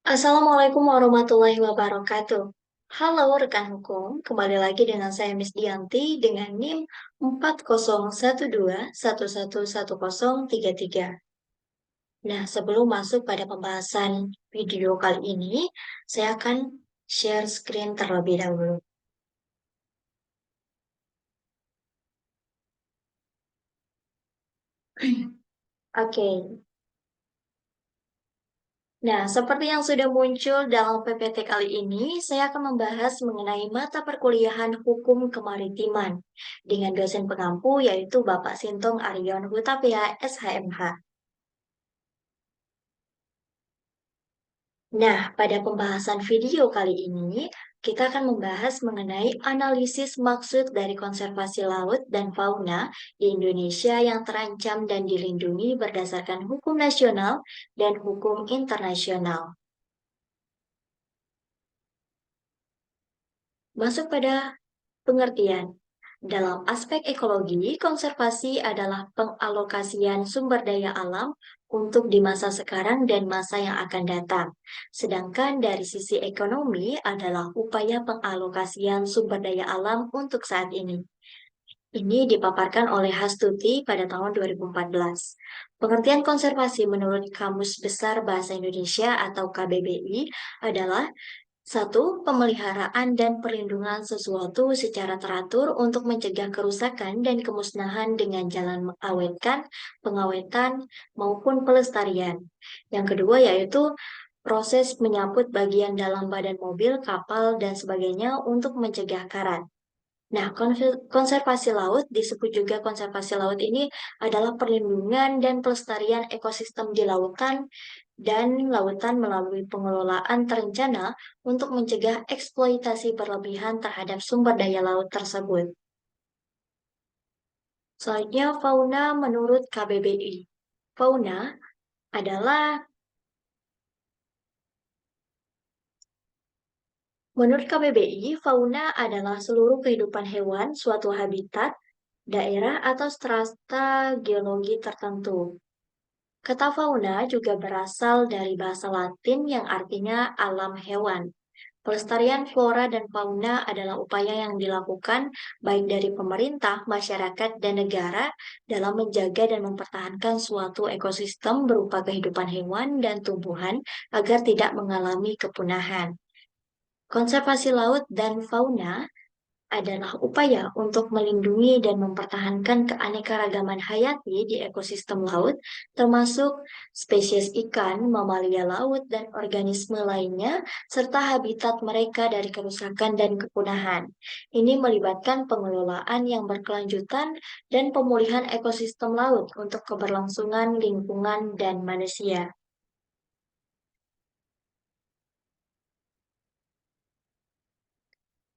Assalamualaikum warahmatullahi wabarakatuh. Halo rekan hukum, kembali lagi dengan saya Miss Dianti dengan NIM 4012111033. Nah, sebelum masuk pada pembahasan video kali ini, saya akan share screen terlebih dahulu. Oke. Nah, seperti yang sudah muncul dalam PPT kali ini, saya akan membahas mengenai mata perkuliahan Hukum Kemaritiman dengan dosen pengampu yaitu Bapak Sintong Aryon Hutapea, SHMH. Nah, pada pembahasan video kali ini, kita akan membahas mengenai analisis maksud dari konservasi laut dan fauna di Indonesia yang terancam dan dilindungi berdasarkan hukum nasional dan hukum internasional. Masuk pada pengertian. Dalam aspek ekologi, konservasi adalah pengalokasian sumber daya alam untuk di masa sekarang dan masa yang akan datang. Sedangkan dari sisi ekonomi adalah upaya pengalokasian sumber daya alam untuk saat ini. Ini dipaparkan oleh Hastuti pada tahun 2014. Pengertian konservasi menurut Kamus Besar Bahasa Indonesia atau KBBI adalah satu, pemeliharaan dan perlindungan sesuatu secara teratur untuk mencegah kerusakan dan kemusnahan dengan jalan mengawetkan, pengawetan, maupun pelestarian. Yang kedua yaitu proses menyangkut bagian dalam badan mobil, kapal, dan sebagainya untuk mencegah karat. Nah, konservasi laut disebut juga konservasi laut ini adalah perlindungan dan pelestarian ekosistem di lautan dan lautan melalui pengelolaan terencana untuk mencegah eksploitasi berlebihan terhadap sumber daya laut tersebut. Selanjutnya, fauna menurut KBBI. Fauna adalah, menurut KBBI, fauna adalah seluruh kehidupan hewan, suatu habitat, daerah atau strata geologi tertentu. Kata fauna juga berasal dari bahasa Latin yang artinya alam hewan. Pelestarian flora dan fauna adalah upaya yang dilakukan baik dari pemerintah, masyarakat, dan negara dalam menjaga dan mempertahankan suatu ekosistem berupa kehidupan hewan dan tumbuhan agar tidak mengalami kepunahan. Konservasi laut dan fauna adalah upaya untuk melindungi dan mempertahankan keanekaragaman hayati di ekosistem laut, termasuk spesies ikan, mamalia laut, dan organisme lainnya, serta habitat mereka dari kerusakan dan kepunahan. Ini melibatkan pengelolaan yang berkelanjutan dan pemulihan ekosistem laut untuk keberlangsungan lingkungan dan manusia.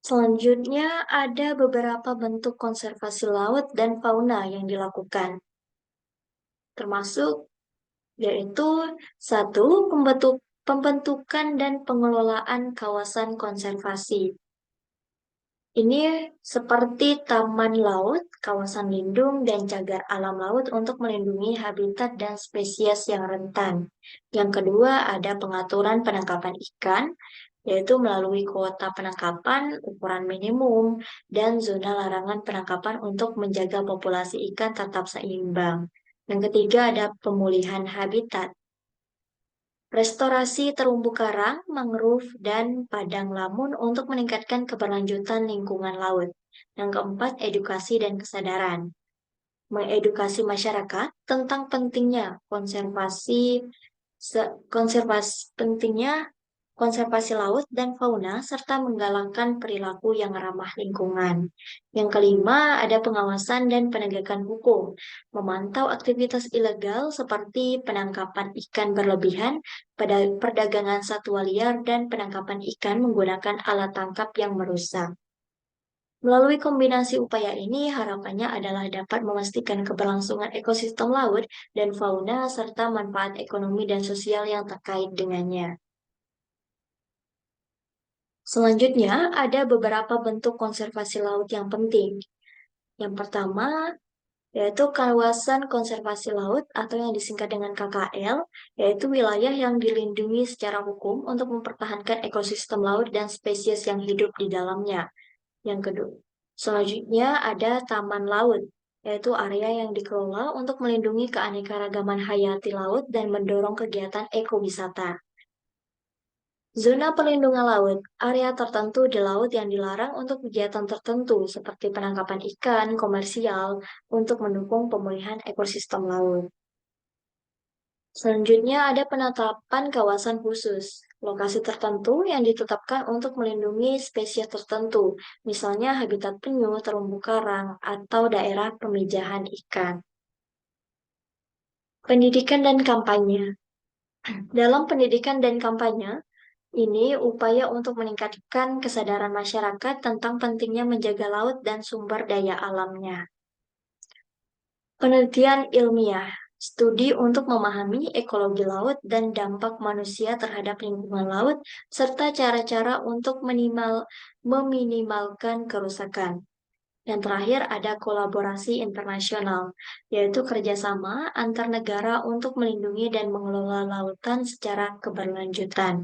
Selanjutnya, ada beberapa bentuk konservasi laut dan fauna yang dilakukan, termasuk yaitu satu, pembentukan dan pengelolaan kawasan konservasi. Ini seperti taman laut, kawasan lindung, dan cagar alam laut untuk melindungi habitat dan spesies yang rentan. Yang kedua, ada pengaturan penangkapan ikan, yaitu melalui kuota penangkapan, ukuran minimum, dan zona larangan penangkapan untuk menjaga populasi ikan tetap seimbang. Yang ketiga, ada pemulihan habitat. Restorasi terumbu karang, mangrove, dan padang lamun untuk meningkatkan keberlanjutan lingkungan laut. Yang keempat, edukasi dan kesadaran. Mengedukasi masyarakat tentang pentingnya pentingnya konservasi laut dan fauna, serta menggalakkan perilaku yang ramah lingkungan. Yang kelima, ada pengawasan dan penegakan hukum, memantau aktivitas ilegal seperti penangkapan ikan berlebihan, pada perdagangan satwa liar, dan penangkapan ikan menggunakan alat tangkap yang merusak. Melalui kombinasi upaya ini, harapannya adalah dapat memastikan keberlangsungan ekosistem laut dan fauna serta manfaat ekonomi dan sosial yang terkait dengannya. Selanjutnya, ada beberapa bentuk konservasi laut yang penting. Yang pertama, yaitu kawasan konservasi laut atau yang disingkat dengan KKL, yaitu wilayah yang dilindungi secara hukum untuk mempertahankan ekosistem laut dan spesies yang hidup di dalamnya. Yang kedua, selanjutnya ada taman laut, yaitu area yang dikelola untuk melindungi keanekaragaman hayati laut dan mendorong kegiatan ekowisata. Zona perlindungan laut, area tertentu di laut yang dilarang untuk kegiatan tertentu seperti penangkapan ikan komersial untuk mendukung pemulihan ekosistem laut. Selanjutnya ada penetapan kawasan khusus, lokasi tertentu yang ditetapkan untuk melindungi spesies tertentu, misalnya habitat penyu, terumbu karang, atau daerah pemijahan ikan. Pendidikan dan kampanye. Dalam pendidikan dan kampanye, ini upaya untuk meningkatkan kesadaran masyarakat tentang pentingnya menjaga laut dan sumber daya alamnya. Penelitian ilmiah, studi untuk memahami ekologi laut dan dampak manusia terhadap lingkungan laut, serta cara-cara untuk meminimalkan kerusakan. Yang terakhir ada kolaborasi internasional, yaitu kerjasama antar negara untuk melindungi dan mengelola lautan secara keberlanjutan.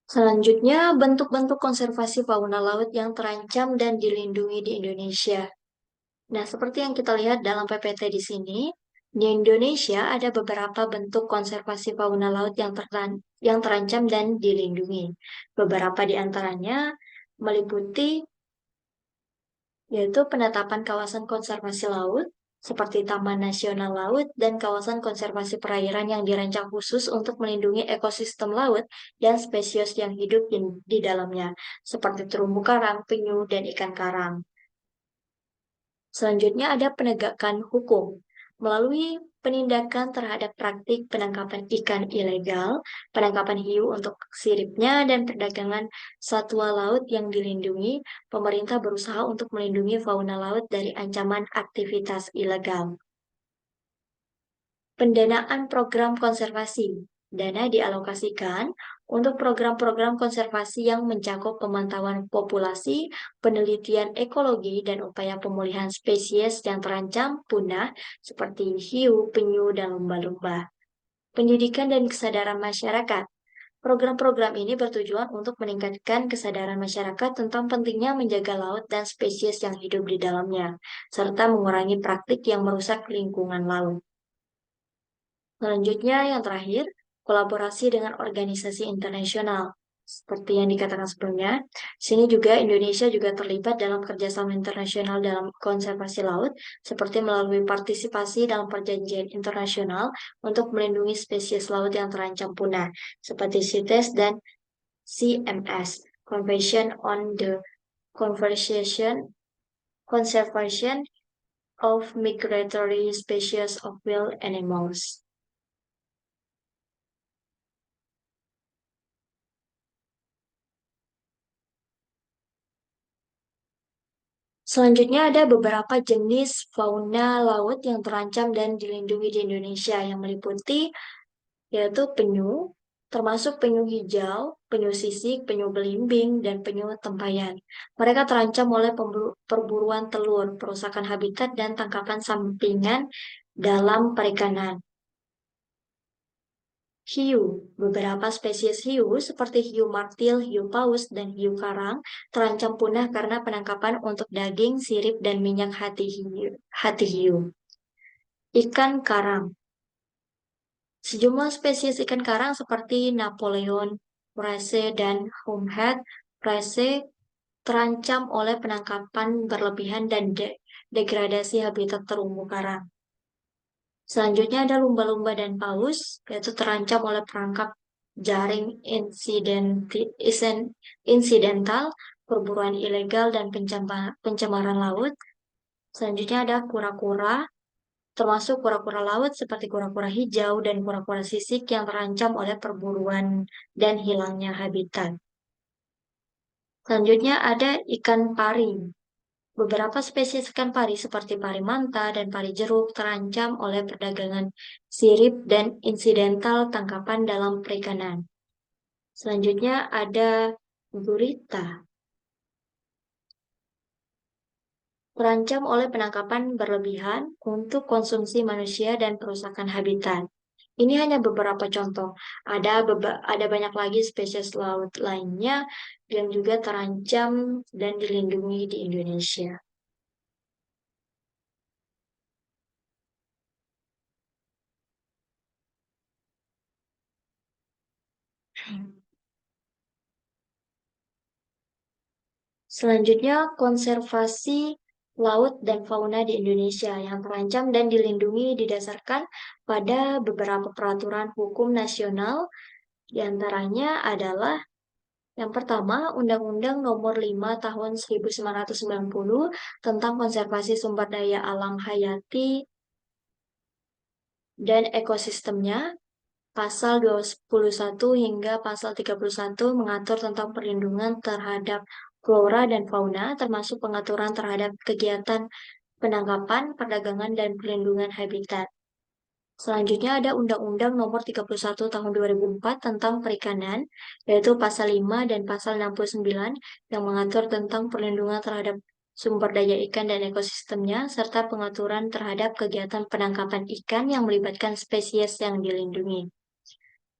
Selanjutnya, bentuk-bentuk konservasi fauna laut yang terancam dan dilindungi di Indonesia. Nah, seperti yang kita lihat dalam PPT di sini, di Indonesia ada beberapa bentuk konservasi fauna laut yang terancam dan dilindungi. Beberapa di antaranya meliputi yaitu penetapan kawasan konservasi laut, seperti Taman Nasional Laut dan kawasan konservasi perairan yang dirancang khusus untuk melindungi ekosistem laut dan spesies yang hidup di dalamnya, seperti terumbu karang, penyu, dan ikan karang. Selanjutnya ada penegakan hukum melalui penindakan terhadap praktik penangkapan ikan ilegal, penangkapan hiu untuk siripnya, dan perdagangan satwa laut yang dilindungi. Pemerintah berusaha untuk melindungi fauna laut dari ancaman aktivitas ilegal. Pendanaan program konservasi. Dana dialokasikan untuk program-program konservasi yang mencakup pemantauan populasi, penelitian ekologi, dan upaya pemulihan spesies yang terancam punah seperti hiu, penyu, dan lumba-lumba. Pendidikan dan kesadaran masyarakat. Program-program ini bertujuan untuk meningkatkan kesadaran masyarakat tentang pentingnya menjaga laut dan spesies yang hidup di dalamnya, serta mengurangi praktik yang merusak lingkungan laut. Selanjutnya, yang terakhir, kolaborasi dengan organisasi internasional. Seperti yang dikatakan sebelumnya, sini juga Indonesia juga terlibat dalam kerjasama internasional dalam konservasi laut, seperti melalui partisipasi dalam perjanjian internasional untuk melindungi spesies laut yang terancam punah, seperti CITES dan CMS, Convention on the Conservation of Migratory Species of Wild Animals. Selanjutnya ada beberapa jenis fauna laut yang terancam dan dilindungi di Indonesia yang meliputi yaitu penyu, termasuk penyu hijau, penyu sisik, penyu belimbing, dan penyu tempayan. Mereka terancam oleh perburuan telur, perusakan habitat, dan tangkapan sampingan dalam perikanan. Hiu. Beberapa spesies hiu seperti hiu martil, hiu paus, dan hiu karang terancam punah karena penangkapan untuk daging, sirip, dan minyak hati hiu. Ikan karang. Sejumlah spesies ikan karang seperti Napoleon, Prase, dan Homehead Prase terancam oleh penangkapan berlebihan dan degradasi habitat terumbu karang. Selanjutnya ada lumba-lumba dan paus, yaitu terancam oleh perangkap jaring insidental, perburuan ilegal, dan pencemaran laut. Selanjutnya ada kura-kura, termasuk kura-kura laut seperti kura-kura hijau dan kura-kura sisik yang terancam oleh perburuan dan hilangnya habitat. Selanjutnya ada ikan pari. Beberapa spesies ikan pari seperti pari manta dan pari jeruk terancam oleh perdagangan sirip dan insidental tangkapan dalam perikanan. Selanjutnya ada gurita. terancam oleh penangkapan berlebihan untuk konsumsi manusia dan perusakan habitat. Ini hanya beberapa contoh. Ada banyak lagi spesies laut lainnya yang juga terancam dan dilindungi di Indonesia. Selanjutnya, konservasi laut dan fauna di Indonesia yang terancam dan dilindungi didasarkan pada beberapa peraturan hukum nasional. Di antaranya adalah yang pertama, Undang-Undang Nomor 5 Tahun 1990 tentang Konservasi Sumber Daya Alam Hayati dan Ekosistemnya. Pasal 21 hingga pasal 31 mengatur tentang perlindungan terhadap flora dan fauna, termasuk pengaturan terhadap kegiatan penangkapan, perdagangan, dan perlindungan habitat. Selanjutnya ada Undang-Undang Nomor 31 Tahun 2004 tentang Perikanan, yaitu Pasal 5 dan Pasal 69 yang mengatur tentang perlindungan terhadap sumber daya ikan dan ekosistemnya, serta pengaturan terhadap kegiatan penangkapan ikan yang melibatkan spesies yang dilindungi.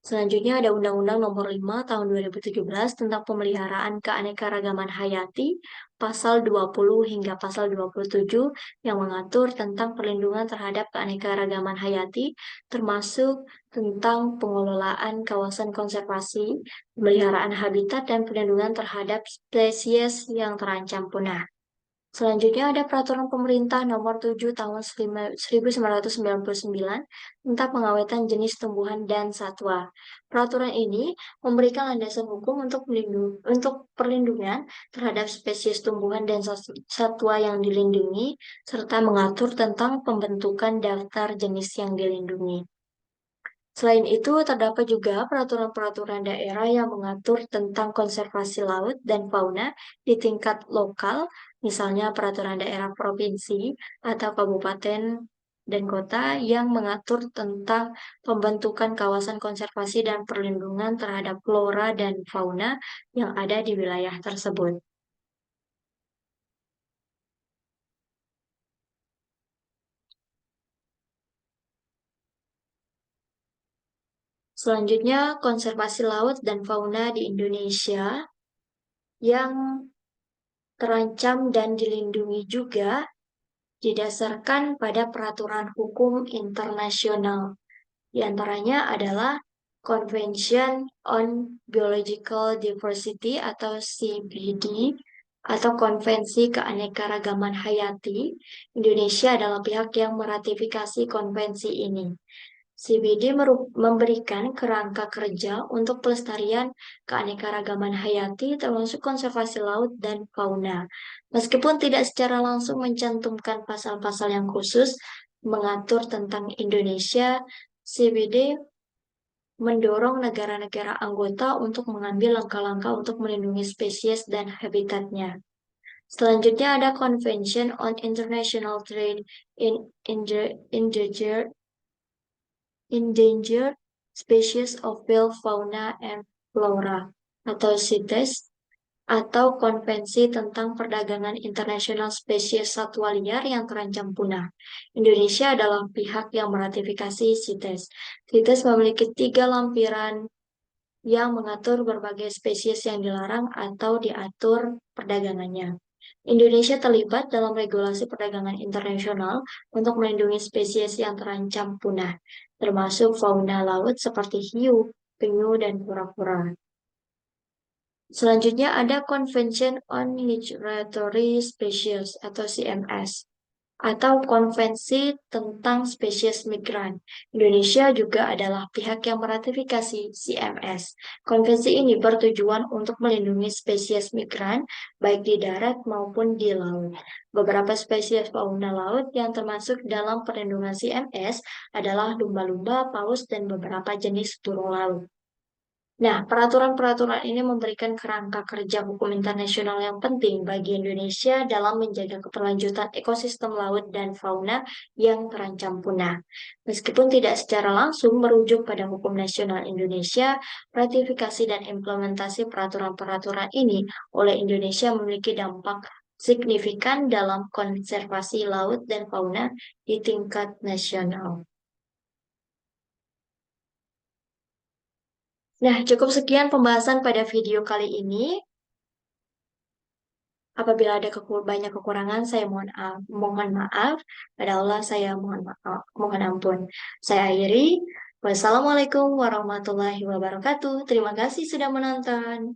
Selanjutnya ada Undang-Undang Nomor 5 Tahun 2017 tentang Pemeliharaan Keanekaragaman Hayati, Pasal 20 hingga Pasal 27 yang mengatur tentang perlindungan terhadap keanekaragaman hayati, termasuk tentang pengelolaan kawasan konservasi, pemeliharaan habitat, dan perlindungan terhadap spesies yang terancam punah. Selanjutnya ada Peraturan Pemerintah Nomor 7 Tahun 1999 tentang pengawetan jenis tumbuhan dan satwa. Peraturan ini memberikan landasan hukum untuk perlindungan terhadap spesies tumbuhan dan satwa yang dilindungi, serta mengatur tentang pembentukan daftar jenis yang dilindungi. Selain itu, terdapat juga peraturan-peraturan daerah yang mengatur tentang konservasi laut dan fauna di tingkat lokal, misalnya peraturan daerah provinsi atau kabupaten dan kota yang mengatur tentang pembentukan kawasan konservasi dan perlindungan terhadap flora dan fauna yang ada di wilayah tersebut. Selanjutnya, konservasi laut dan fauna di Indonesia yang terancam dan dilindungi juga didasarkan pada peraturan hukum internasional. Di antaranya adalah Convention on Biological Diversity atau CBD atau Konvensi Keanekaragaman Hayati. Indonesia adalah pihak yang meratifikasi konvensi ini. CBD memberikan kerangka kerja untuk pelestarian keanekaragaman hayati termasuk konservasi laut dan fauna. Meskipun tidak secara langsung mencantumkan pasal-pasal yang khusus mengatur tentang Indonesia, CBD mendorong negara-negara anggota untuk mengambil langkah-langkah untuk melindungi spesies dan habitatnya. Selanjutnya ada Convention on International Trade in Endangered Species of Wild Fauna and Flora atau CITES atau Konvensi tentang Perdagangan Internasional Spesies Satwa Liar yang Terancam Punah. Indonesia adalah pihak yang meratifikasi CITES. CITES memiliki 3 lampiran yang mengatur berbagai spesies yang dilarang atau diatur perdagangannya. Indonesia terlibat dalam regulasi perdagangan internasional untuk melindungi spesies yang terancam punah, termasuk fauna laut seperti hiu, penyu, dan kura-kura. Selanjutnya ada Convention on Migratory Species atau CMS atau Konvensi tentang Spesies Migran. Indonesia juga adalah pihak yang meratifikasi CMS. Konvensi ini bertujuan untuk melindungi spesies migran baik di darat maupun di laut. Beberapa spesies fauna laut yang termasuk dalam perlindungan CMS adalah lumba-lumba, paus, dan beberapa jenis burung laut. Nah, peraturan-peraturan ini memberikan kerangka kerja hukum internasional yang penting bagi Indonesia dalam menjaga keberlanjutan ekosistem laut dan fauna yang terancam punah. Meskipun tidak secara langsung merujuk pada hukum nasional Indonesia, ratifikasi dan implementasi peraturan-peraturan ini oleh Indonesia memiliki dampak signifikan dalam konservasi laut dan fauna di tingkat nasional. Nah, cukup sekian pembahasan pada video kali ini. Apabila ada banyak kekurangan, saya mohon maaf. Pada Allah, saya mohon maaf, mohon ampun. Saya akhiri. Wassalamualaikum warahmatullahi wabarakatuh. Terima kasih sudah menonton.